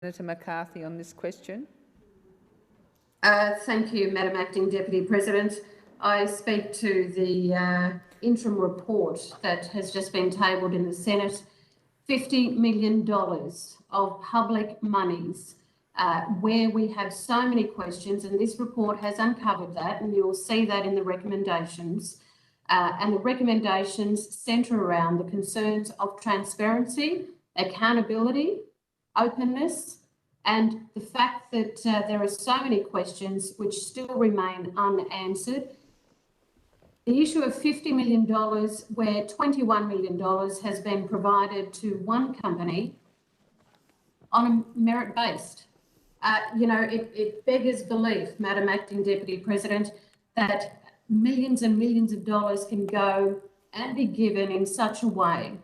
Senator McCarthy on this question. Thank you, Madam Acting Deputy President. I speak to the interim report that has just been tabled in the Senate. $50 million of public monies where we have so many questions, and this report has uncovered that, and you'll see that in the recommendations. And the recommendations centre around the concerns of transparency, accountability, openness, and the fact that there are so many questions which still remain unanswered. The issue of $50 million, where $21 million has been provided to one company on a merit-based. It beggars belief, Madam Acting Deputy President, that millions and millions of dollars can go and be given in such a way.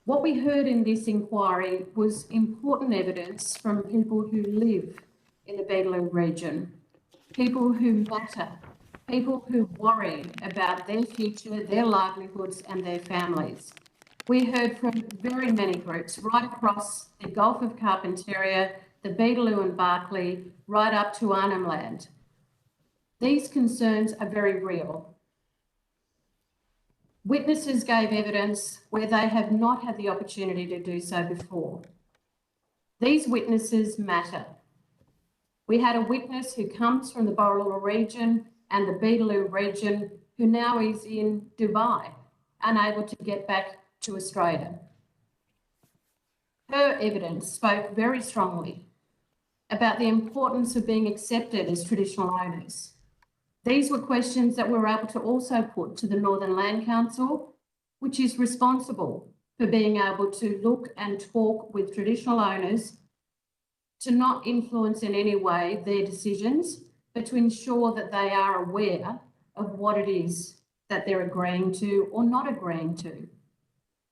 What we heard in this inquiry was important evidence from people who live in the Beetaloo region, people who matter, people who worry about their future, their livelihoods and their families. We heard from very many groups right across the Gulf of Carpentaria, the Beetaloo and Barkly, right up to Arnhem Land. These concerns are very real. Witnesses gave evidence where they have not had the opportunity to do so before. These witnesses matter. We had a witness who comes from the Borroloola region and the Beetaloo region who now is in Dubai, unable to get back to Australia. Her evidence spoke very strongly about the importance of being accepted as traditional owners. These were questions that we were able to also put to the Northern Land Council, which is responsible for being able to look and talk with traditional owners to not influence in any way their decisions, but to ensure that they are aware of what it is that they're agreeing to or not agreeing to.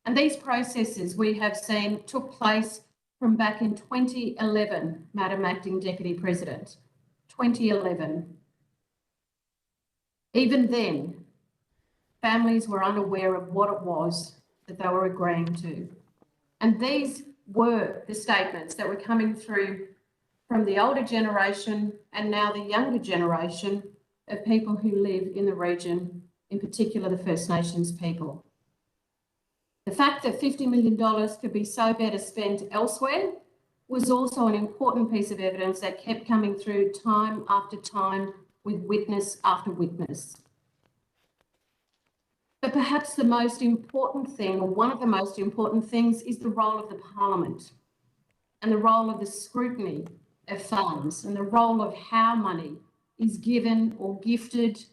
And these processes we have seen took place from back in 2011, Madam Acting Deputy President, 2011. Even then, families were unaware of what it was that they were agreeing to. And these were the statements that were coming through from the older generation and now the younger generation of people who live in the region, in particular the First Nations people. The fact that $50 million could be so better spent elsewhere was also an important piece of evidence that kept coming through time after time with witness after witness. But perhaps the most important thing, or one of the most important things, is the role of the Parliament and the role of the scrutiny of funds and the role of how money is given or gifted.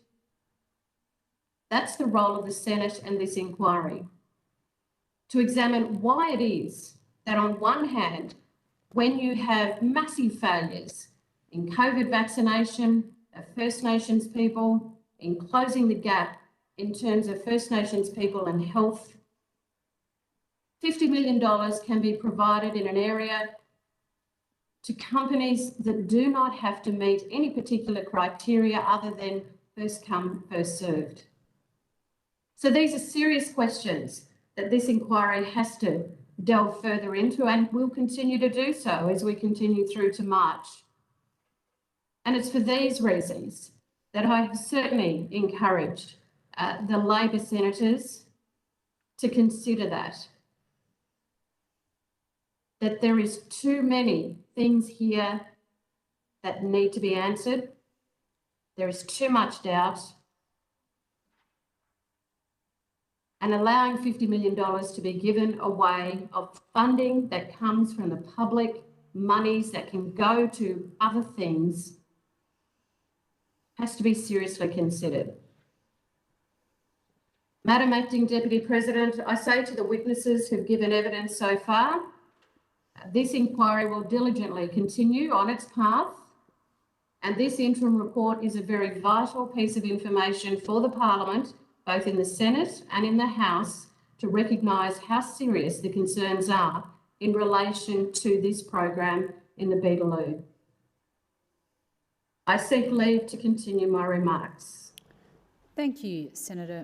That's the role of the Senate and this inquiry, to examine why it is that on one hand, when you have massive failures in COVID vaccination of First Nations people, in closing the gap in terms of First Nations people and health, $50 million can be provided in an area to companies that do not have to meet any particular criteria other than first come, first served. So these are serious questions that this inquiry has to delve further into and will continue to do so as we continue through to March. And it's for these reasons that I have certainly encouraged the Labor senators to consider that there is too many things here that need to be answered. There is too much doubt. And allowing $50 million to be given away of funding that comes from the public, monies that can go to other things, has to be seriously considered. Madam Acting Deputy President, I say to the witnesses who've given evidence so far, this inquiry will diligently continue on its path, and this interim report is a very vital piece of information for the Parliament, both in the Senate and in the House, to recognise how serious the concerns are in relation to this program in the Beetaloo. I seek leave to continue my remarks. Thank you, Senator